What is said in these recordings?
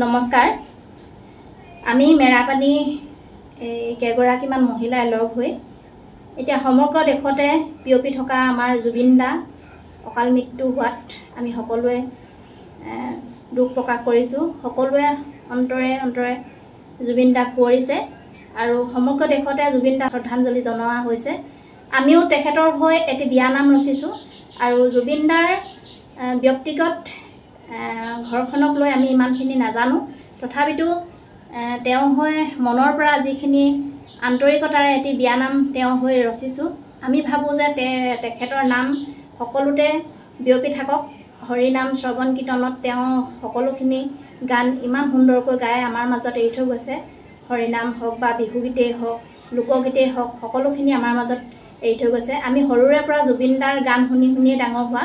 নমস্কাৰ আমি মেৰাপানী কেইগৰাকীমান মহিলাই লগ হৈ এতিয়া সমগ্ৰ দেশতে পিয়পি থকা আমাৰ জুবিন দা অকাল মৃত্যু হোৱাত আমি সকলোৱে দুখ প্ৰকাশ কৰিছোঁ। সকলোৱে অন্তৰে অন্তৰে জুবিন দাক পৰিছে আৰু সমগ্ৰ দেশতে জুবিন দাক শ্ৰদ্ধাঞ্জলি জনোৱা হৈছে। আমিও তেখেতৰ হৈ এটি বিয়ানাম ৰচিছোঁ আৰু জুবিন দাৰ ব্যক্তিগত ঘৰখনক লৈ আমি ইমানখিনি নাজানো, তথাপিতো তেওঁ হৈ মনৰ পৰা যিখিনি আন্তৰিকতাৰে এটি বিয়ানাম তেওঁ হৈ ৰচিছোঁ। আমি ভাবোঁ যে তেখেতৰ নাম সকলোতে বিয়পি থাকক। হৰিনাম শ্ৰৱণ কীৰ্তনত তেওঁ সকলোখিনি গান ইমান সুন্দৰকৈ গাই আমাৰ মাজত এৰি থৈ গৈছে। হৰিনাম হওক বা বিহুগীতেই হওক, লোকগীতেই হওক, সকলোখিনি আমাৰ মাজত এৰি থৈ গৈছে। আমি সৰুৰে পৰা জুবিন দাৰ গান শুনি শুনিয়ে ডাঙৰ হোৱা,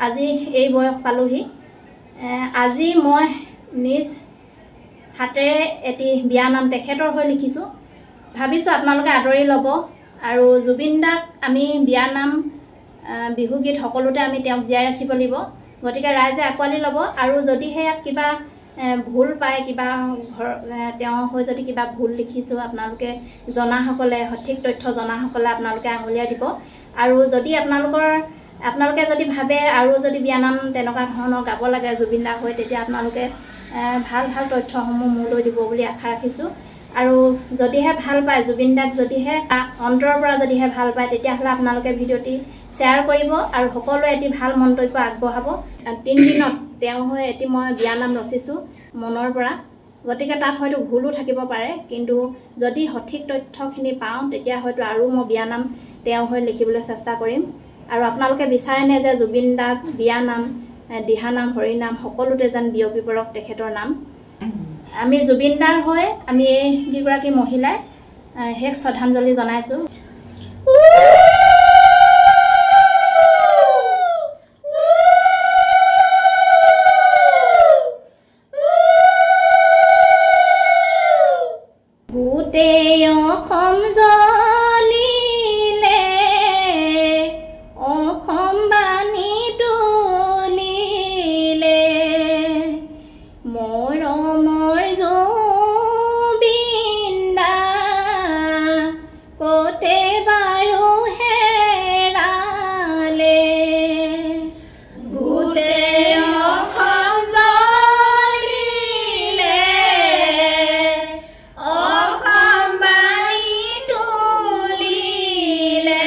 আজি এই বয়স পালোহি। আজি মই নিজ হাতেৰে এটি বিয়ানাম তেখেতৰ হৈ লিখিছোঁ। ভাবিছোঁ আপোনালোকে আদৰি ল'ব আৰু জুবিন দাক আমি বিয়ানাম বিহুগীত সকলোতে আমি তেওঁক জীয়াই ৰাখিব লাগিব। গতিকে ৰাইজে আঁকোৱালি ল'ব আৰু যদিহে ইয়াত কিবা ভুল পায়, কিবা তেওঁ হৈ যদি কিবা ভুল লিখিছোঁ, আপোনালোকে সঠিক তথ্য জনাসকলে আপোনালোকে আঙুলিয়াই দিব। আৰু যদি আপোনালোকে যদি ভাবে আৰু যদি বিয়ানাম তেনেকুৱা ধৰণৰ গাব লাগে জুবিন দাক হৈ, তেতিয়া আপোনালোকে ভাল ভাল তথ্যসমূহ মোলৈ দিব বুলি আশা ৰাখিছোঁ। আৰু যদিহে ভাল পায় জুবিন দাক, যদিহে অন্তৰৰ পৰা যদিহে ভাল পায়, তেতিয়াহ'লে আপোনালোকে ভিডিঅ'টি শ্বেয়াৰ কৰিব আৰু সকলোৱে এটি ভাল মন্তব্য আগবঢ়াব। 3 দিনত তেওঁ হৈ এটি মই বিয়ানাম ৰচিছোঁ মনৰ পৰা, গতিকে তাত হয়তো ভুলো থাকিব পাৰে, কিন্তু যদি সঠিক তথ্যখিনি পাওঁ তেতিয়া হয়তো আৰু মই বিয়ানাম তেওঁ হৈ লিখিবলৈ চেষ্টা কৰিম। আৰু আপোনালোকে বিচাৰেনে যে জুবিন দাক বিয়ানাম, দিহানাম, হৰিনাম সকলোতে যেন বিয়পি পৰক তেখেতৰ নাম। আমি জুবিন দাৰ হৈ আমি এই কেইগৰাকী মহিলাই শেষ শ্ৰদ্ধাঞ্জলি জনাইছোঁ। গোটেই অসম জ্বলিলে, অসম বাণী তুলিলে, মৰমৰ জুবিন দা ক'তে বাৰু হেৰালে। গোটেই অসম জ্বলিলে, অসম বাণী তুলিলে,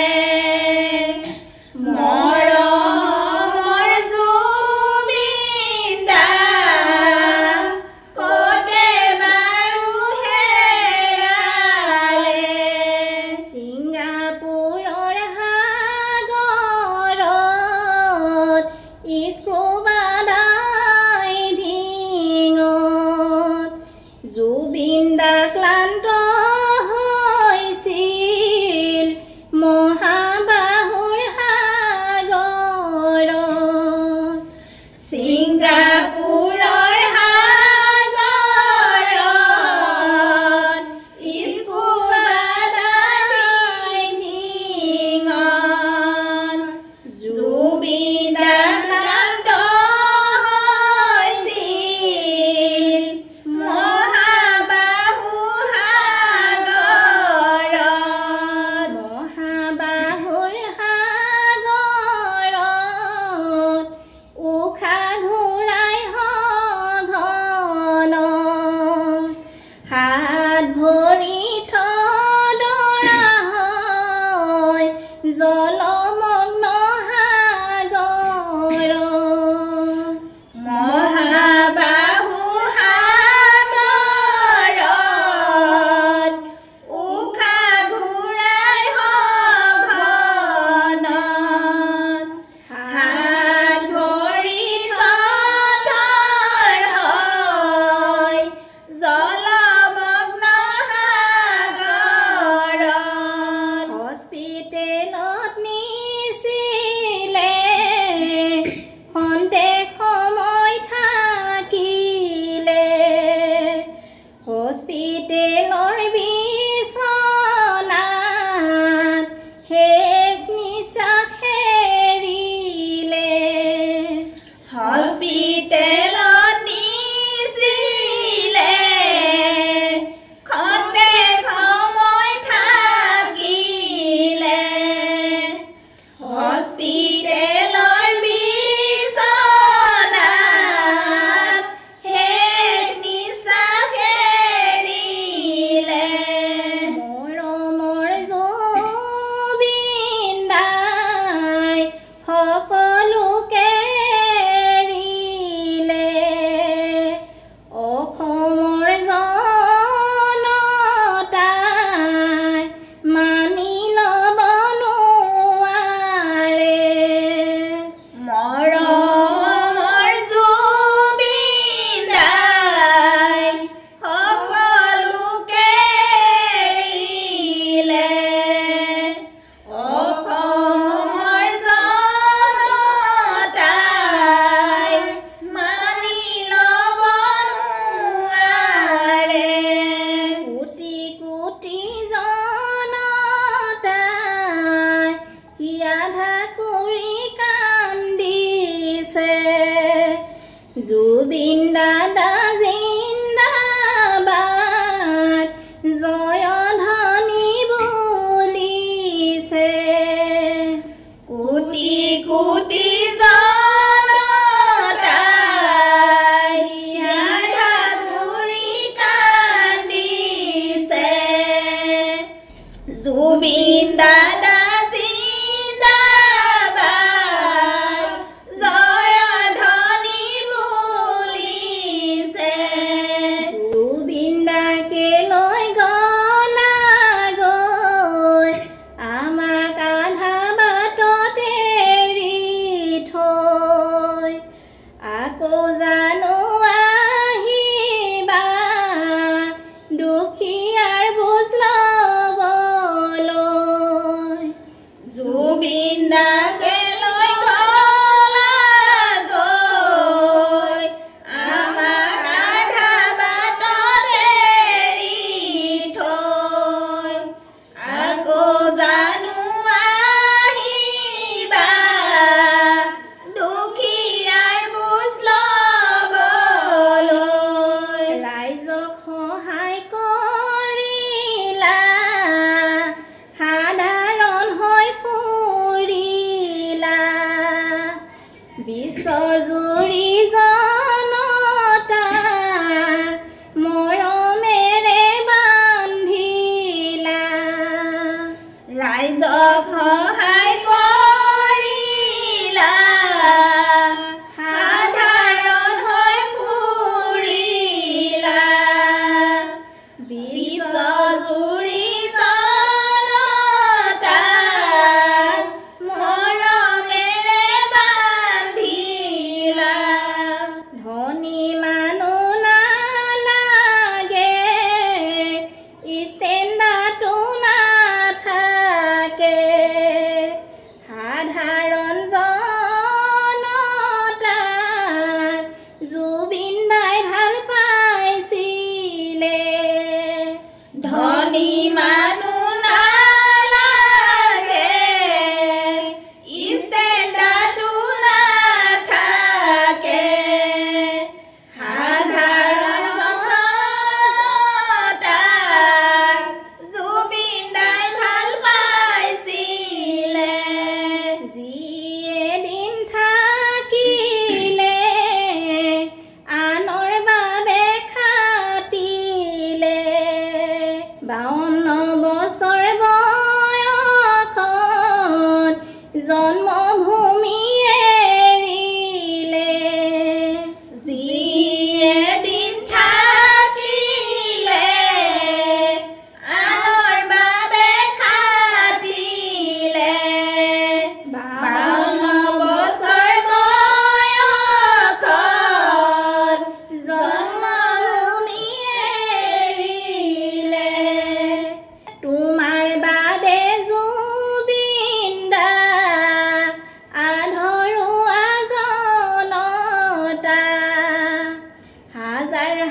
মৰমৰ জুবিন দা ক'তে বাৰু হেৰালে। ছিংগাপুৰৰ সাগৰত, স্কুবা ডাইভিঙত জুবিন দা ক্লান্ত হৈছিল মহাবাহুৰ সাগৰত। ছিংগাপুৰৰ সাগৰত, স্কুবা ডাইভিঙত জুবিন দা ক্লান্ত হৈছিল মহাবাহু সাগৰত। মহাবাহুৰ সাগৰত উশাহ ঘূৰাই সঘনত, হাত ভৰি থদৰা হয় জলমগ্ন সাগৰত। মহাবাহু সাগৰত উশাহ ঘূৰাই সঘনত, হাত ভৰি থৰ হয় জলমগ্ন সাগৰত। হস্পিটেলত নিছিলে, খন্তেক সময় থাকিলে, হস্পিটেলৰ বিচনাত শেষ নিশ্বাস এৰিলে। হস্পিটেলত নিছিলে,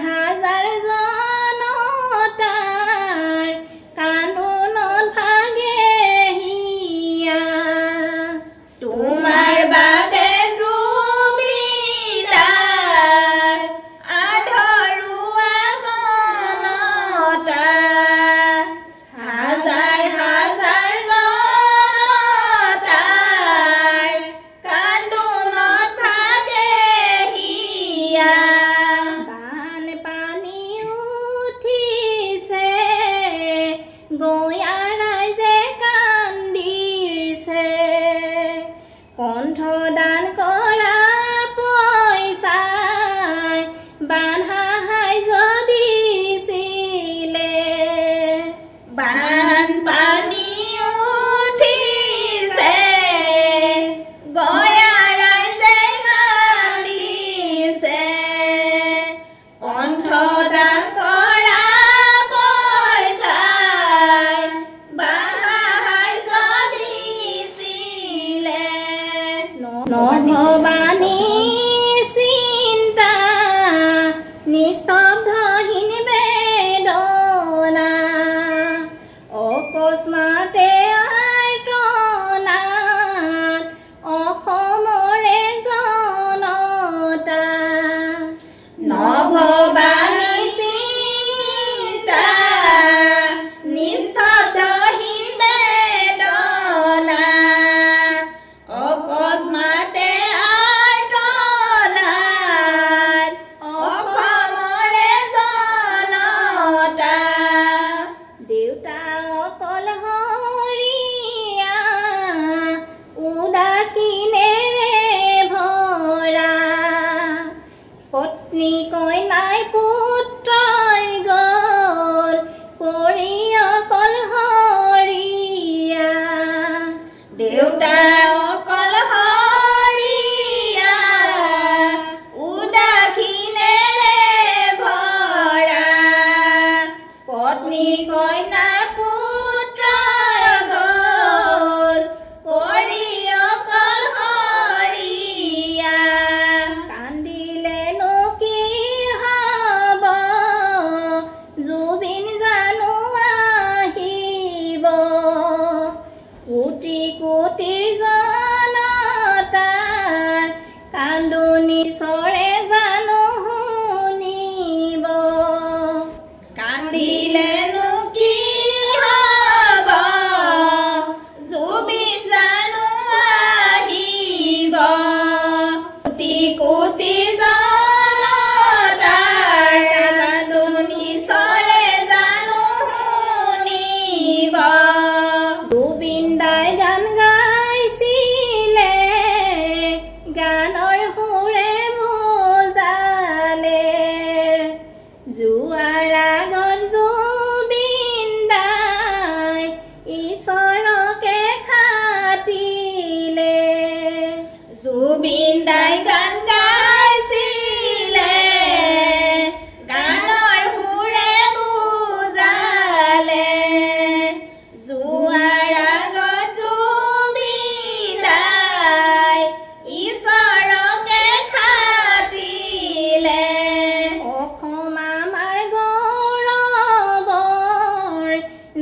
হাজাৰ জনতাৰ কান্দোনত ভাগে হিয়া তোমাৰ বাবে জুবিনদাৰ আধৰুৱা জনতা হাজাৰ হাজাৰ জনতাৰ কান্দোনত ভাগে হিয়া বানপানী উঠিছে গঞা ৰাইজে কান্দিছে কণ্ঠদান কৰা পইচাই বান্ধা সাহায্য দিছিলে বানপানী উঠিছে গঞা ৰাইজে কান্দিছে কণ্ঠদান কৰা পইচাই বান্ধা সাহায্য দিছিলে নভবানী চিন্তা নিস্তব্ধহীন বেদনা অকস্মাতে আৰ্তনাদ অসমৰে জনতা নভবানী চিন্তা নিস্তব্ধহীন বেদনা অকস্মাতে আৰ্তনাদ অসমৰে জনতা দেউতা অকলশৰীয়া উদাসীনেৰে ভৰা পত্নী কন্যাই পুত্ৰই গ'ল কৰি অকলশৰীয়া দেউতা অকলশৰীয়া উদাসীনেৰে ভৰা পত্নী কন্যা পুত্ৰই গ'ল কৰি অকলশৰীয়া কান্দিলেনো কি হ'ব জুবিন জানো আহিব কোটি কোটিৰ জনতাৰ কান্দোনি চৰে জানো শুনিব কান্দিলেনো কি হ'ব জুবিন জানো আহিব কোটি কোটি জনতাৰ কান্দোনি চৰে জানো শুনিব জুবিনদাই গান গাইছিলে গানৰ সুৰে বুজালে যোৱাৰ আগত জুবিনদাই ঈশ্বৰকে খাটিলে জুবিনদাই গান গাইছিলে গানৰ সুৰে বুজালে যোৱাৰ আগত জুবিনদাই ঈশ্বৰকে খাটিলে অসম আমাৰ গৌৰৱৰ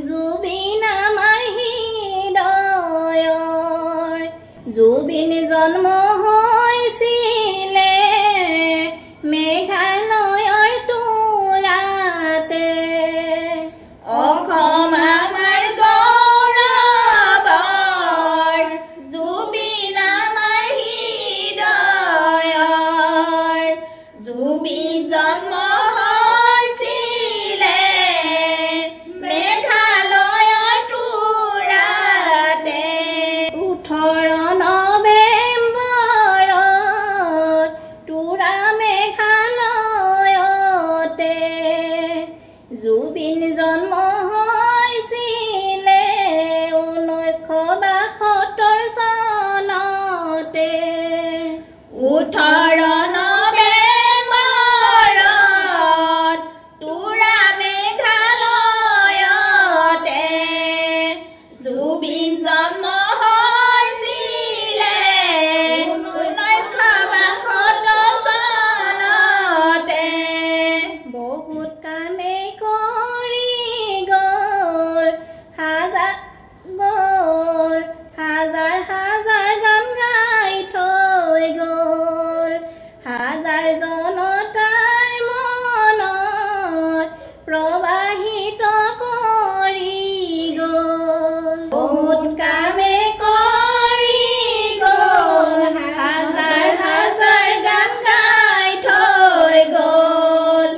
জুবিন আমাৰ হৃদয়ৰ জুবিন জন্ম হৈছিলে মেঘালয়ৰ তোৰাতে অসম আমাৰ গৌৰৱৰ জুবিন আমাৰ হৃদয়ৰ জুবিন জন্ম হৈছিলে মেঘালয়ৰ তোৰাতে 18 নৱেম্বৰত তোৰা মেঘালয়তে জুবিন জন্ম হৈছিলে 1972 চনতে 18 নৱেম্বৰত তোৰা মেঘালয়তে জুবিন জন্ম হৈছিলে 1972 চনতে বহুত কামে কৰি গ'ল হাজাৰ হাজাৰ গান গাই থৈ গ'ল হাজাৰ জনতাৰ মনত প্ৰবাহিত কৰি গ'ল বহুত কামে কৰি গ'ল হাজাৰ গান গাই থৈ গ'ল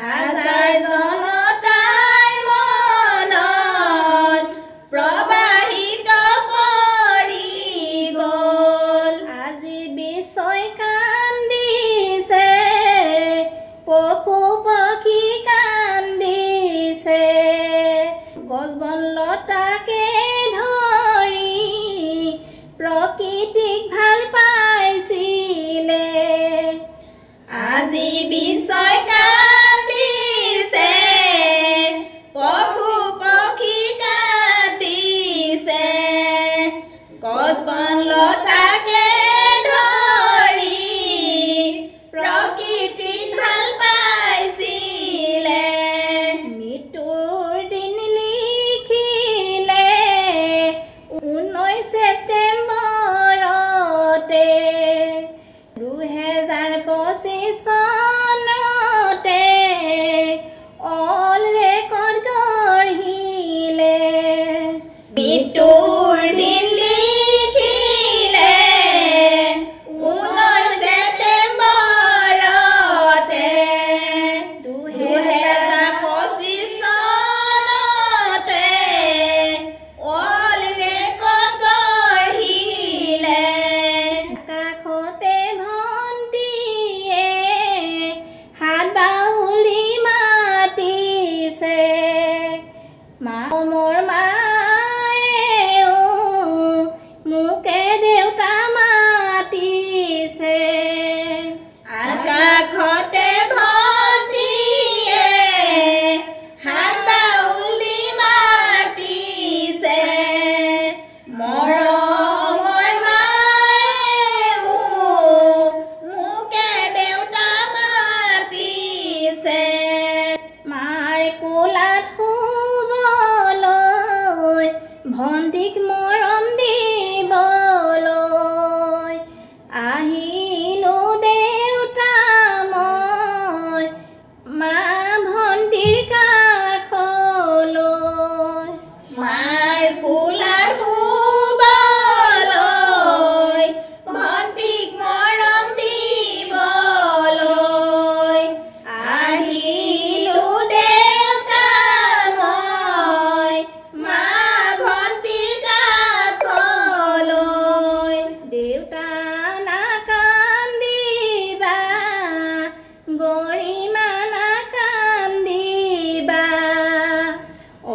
হাজাৰ জনতাৰ মনত প্ৰবাহিত কৰি গ'ল আজি বিশ্বই কান্দিছে পশু পক্ষী কান্দিছে গছ বন লতাকে ধৰি প্ৰকৃতিক ভাল পাইছিলে আজি বিশ্বই কান্দিছে পশু পক্ষী কান্দিছে গছ বন লতাকে ধৰি প্ৰকৃতিক ভাল পাইছিলে মৃত্যুৰ দিন লিখিলে 19 ছেপ্টেম্বৰতে 2025 চনতে অল ৰেকৰ্ড গঢ়িলে মৃত্যুৰ দিন লিখিলে 19 ছেপ্টেম্বৰতে 2025 চনতে অল ৰেকৰ্ড গঢ়িলে কাষতে ভণ্টিয়ে হাত বাহুলি মাতিছে মা মোৰ মায়ে মোকে দেউতা মাতিছে আকাশতে ভণ্টিয়ে হাত বাহুলি মাতিছে মৰমৰ মায়ে মোকে দেউতা মাতিছে মাৰ কোলাত শুবলৈ ভণ্টিক মৰম দিবলৈ আহিলো দেউতা মই মা ভণ্টিৰ কাষলৈ মাৰ কোলাত শুবলৈ ভণ্টিক মৰম দিবলৈ আহিলো দেউতা মই মা ভণ্টিৰ কাষলৈ দেউতা নাকান্দিবা গৰিমা নাকান্দিবা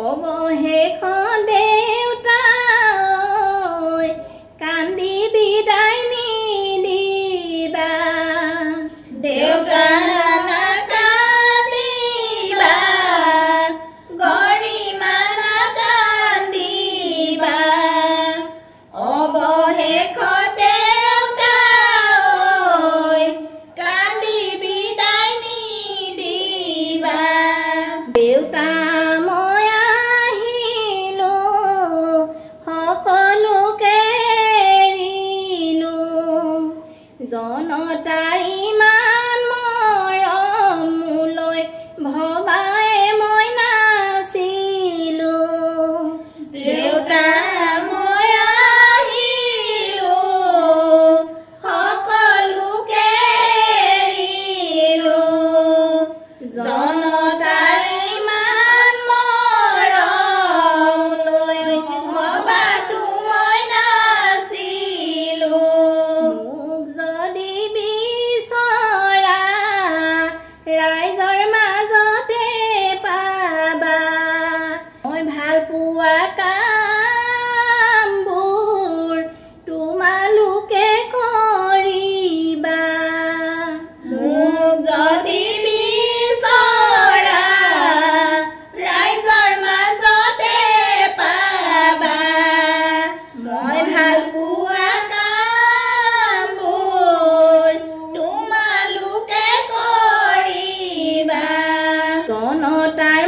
অৱশেষত দেউতা ঐ কান্দি বিদায় নিদিবা দেউতা নাকান্দিবা গৰিমা নাকান্দিবা অৱশেষত দেউতা ঐ কান্দি বিদায় নিদিবা দেউতা মই আহিলো সকলোকে এৰিলো জনতাৰ ইমান মৰম মোলৈ ভবাই মই নাছিলো দেউতা মই আহিলো সকলোকে এৰিলো জনতাৰ ইমান মৰম লৈ ভবাতো মই নাছিলো মোক যদি বিচৰা ৰাইজৰ মাজতে পাবা মই ভাল পোৱা কামবোৰ তোমালোকে কৰিবা মোক যদি বিচৰা ৰাইজৰ মাজতে পাবা মই ভাল পোৱা কামবোৰ তোমালোকে কৰিবা তাই